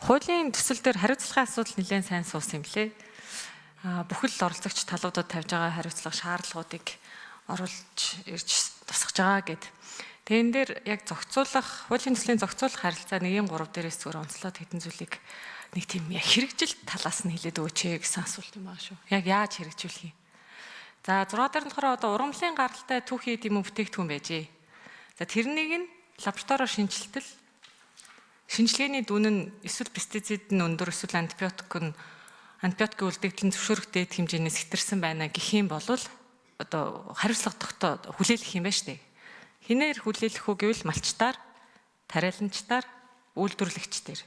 Хуулийн төсөл дээр хариуцлагын асуудал нэлээд сайн суусан юм лээ. Бүхэл оролцогч талуудад тавьж байгаа хариуцлага шаардлагуудыг оруулж ирж тусгаж байгаа гэд. Тэгэн дээр яг зохицуулах, хуулийн төслийн зохицуулах харилцаа 1-3 дээрээс зүгээр онцлоод хэдэн зүйлийг нэг тийм яг хэрэгжилт талаас нь хэлээд өгөөч гэсэн асуулт юм аа шүү. Яг яаж хэрэгжүүлэх юм? За 6 дээр нь болохоор одоо ургамлын гаралтай түүхий эд юм бүтээгдэхүүн байжээ. За тэрнийг нь лабораториор шинжилгээний дүн нь эсвэл пестицид нь өндөр эсвэл антибиотикийн үлдэгдэл нь зөвшөөрөх дээд хэмжээнээс хэтэрсэн байна гэх юм бол одоо хариуцлага тогтоод хүлээлгэх юм байна шүү дээ. Хинээр хүлээлгэх үү гэвэл малчтаар, тариаланчтаар, үйлдвэрлэгчдэр.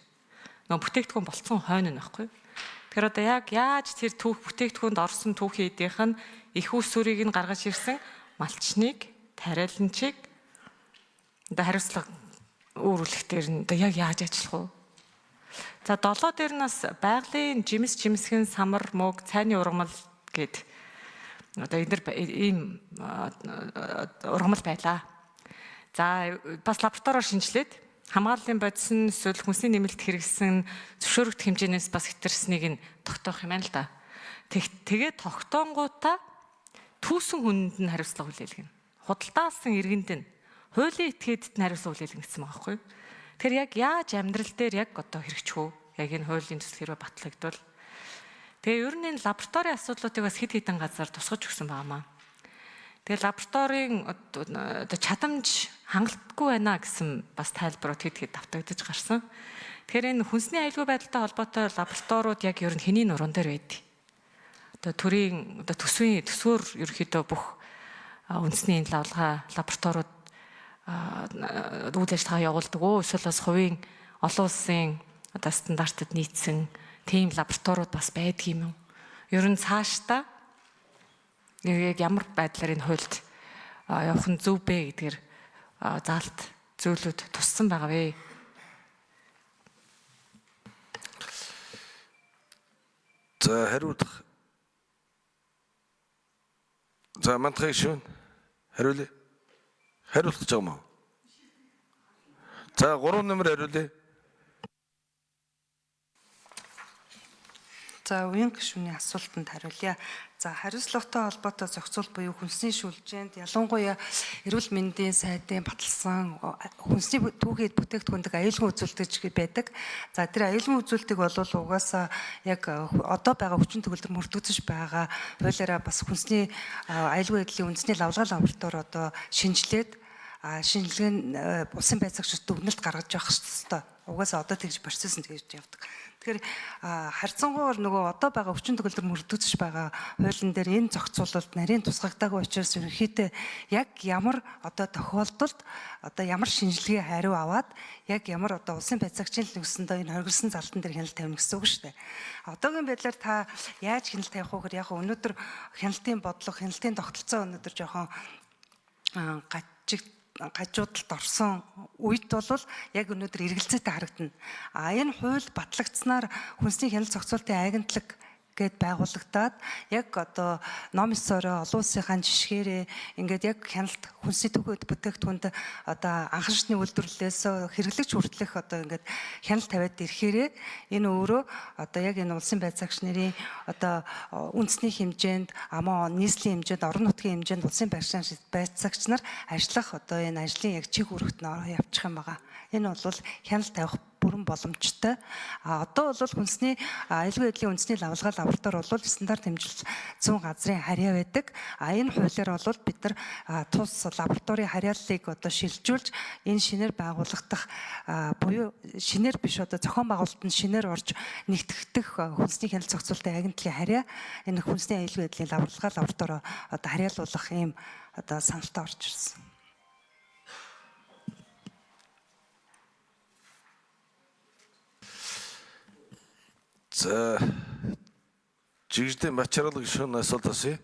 Нөгөө бүтээгдэхүүн болцсон хойно нь байхгүй. Тэгэхээр одоо яг яаж тэр бүтээгдэхүүнд орсон түүхий эдийнх нь их усүрийг нь гаргаж ирсэн малчныг, тариаланчийг одоо хариуцлага өөрүүлэх дээр нь одоо яг яаж ажиллах вэ? За 7 дээр нас байгалийн жимсхэн самар мөг цайны ургамал гэд одоо ийм ургамал байлаа. За бас лабораториор шинжилээд хамгааллын бодис нь эсвэл хүнсний нэмэлт хэрэгсэн зөвшөөрөгдөх хэмжээнээс бас хэтэрснийг нь тогтоох юм байна л да. Тэгээд тогтоонгуудаа түүсэн хүнд нь хариуцлага хүлээлгэнэ. Худалдаалсан иргэнд нь хуулийн этгээдд нь хариуцлага хүлээлгэнэ гэсэн байгаа байхгүй юу? Тэр яг яаж амьдрал дээр яг одоо хэрэгжих вэ? Яг энэ хуулийн төсөл хэрвээ батлагдвал. Тэгээ ер нь энэ лабораторийн асуудлуудыг бас хэд хэдэн газар тусгаж өгсөн байнамаа. Тэгээ лабораторийн одоо чадамж хангалтгүй байна гэсэн бас тайлбарууд хэд хэд давтагдаж гарсан. Тэгэхээр энэ хүнсний аюулгүй байдалтай холбоотой лабораториуд яг ер нь хэний нуруунд дээр байдгийг. Одоо төрийн одоо төсвөр ерөөхдөө бүх үндэсний энэ лабораториуд үйл ажиллагаа явуулдаг уу? Эсвэл бас хувийн олон улсын одоо стандартад нийцсэн тийм лабораториуд бас байдаг юм уу? Ер нь цаашдаа яг ямар байдлаар энэ хуульд явах нь зөв бэ гэдгээр заалт зөвлөд туссан байгаа вэ? За хариулах. За мантхай шүүн хариулъя. Хариулах гэж байгаа юм уу? За 3 нэмэр хариулъя. За үеийн гишүүний асуултанд хариулъя. За хариуцлагатай холбоотой зохицуул буюу хүнсний шүлжээнд ялангуяа эрүүл мэндийн сайдын баталсан хүнсний түүхий бүтээгдэхүүндэг аюулгүй үзүүлэлт байдаг. За тэр аюулгүй үзүүлэлтийг бол угаасаа яг одоо байгаа хүчин төгөлдөр мөрдөгдөж байгаа хуулиараа бас хүнсний аюулгүй байдлын үндэсний лавлгаа лаборатори одоо шинжилээд шинжилгээ нь улсын байцаагчид дүгнэлт гаргаж явах хэрэгтэй. Угаасаа одоо тэгж процесс нь тэгж явдаг. Тэгэхээр харьцангуйгаар нөгөө одоо байгаа хүчин төгөлдөр мөрдөгдөж байгаа хуулийн дээр энэ зохицуулалт нарийн тусгагдаагүй учраас ерөнхийдөө яг ямар одоо тохиолдолд одоо ямар шинжилгээ хариу аваад яг ямар одоо улсын байцаагчийн нөхсөндөө энэ хоригдсан залтан дээр хяналт тавина гэсэн үг шүү дээ. Одоогийн байдлаар та яаж хяналт тавих вэ гэхээр яг өнөөдөр хяналтын бодлого, хяналтын тогтолцоо өнөөдөр жоохон гажуудалд орсон үед бол яг өнөөдөр эргэлзээтэй харагдана. Энэ хууль батлагдсанаар хүнсний хяналт зохицуулалтын агентлаг гээд байгуулагдаад яг одоо ном ёсороо олон улсынхаа жишгээрээ ингээд яг хяналт хүнсний түүхий бүтээгдэхүүнд одоо анхан шатны үйлдвэрлэлээс хэрэглэгч хүртэлх одоо ингээд хяналт тавиад ирэхээрээ энэ өөрөө одоо яг энэ улсын байцаагч нарын одоо үндэсний хэмжээнд амаа нийслэлийн хэмжээнд орон нутгийн хэмжээнд улсын байцаагч нар ажиллах одоо энэ ажлын яг чиг үүрэгт нь явчих юм байгаа. Энэ бол хяналт тавих бүрэн боломжтой. Одоо бол хүнсний аюулгүй байдлын үндэсний лавлгаа лаборатори бол стандарт хэмжилт 100 газрын харьяа байдаг. Энэ хуулиар бол бид нар тус лабораторийн харьяаллыг одоо шилжүүлж энэ шинээр байгуулагдах буюу шинээр биш одоо зохион байгуулалтанд шинээр орж нэгтгэх хүнсний хяналт зохицуулалтын агентлагийн харьяа энэ хүнсний аюулгүй байдлын лавлгаа лаборатори одоо харьяалуулах ийм одоо саналтай орж ирсэн. За жигтэй материал гишүүн асуулт асууя.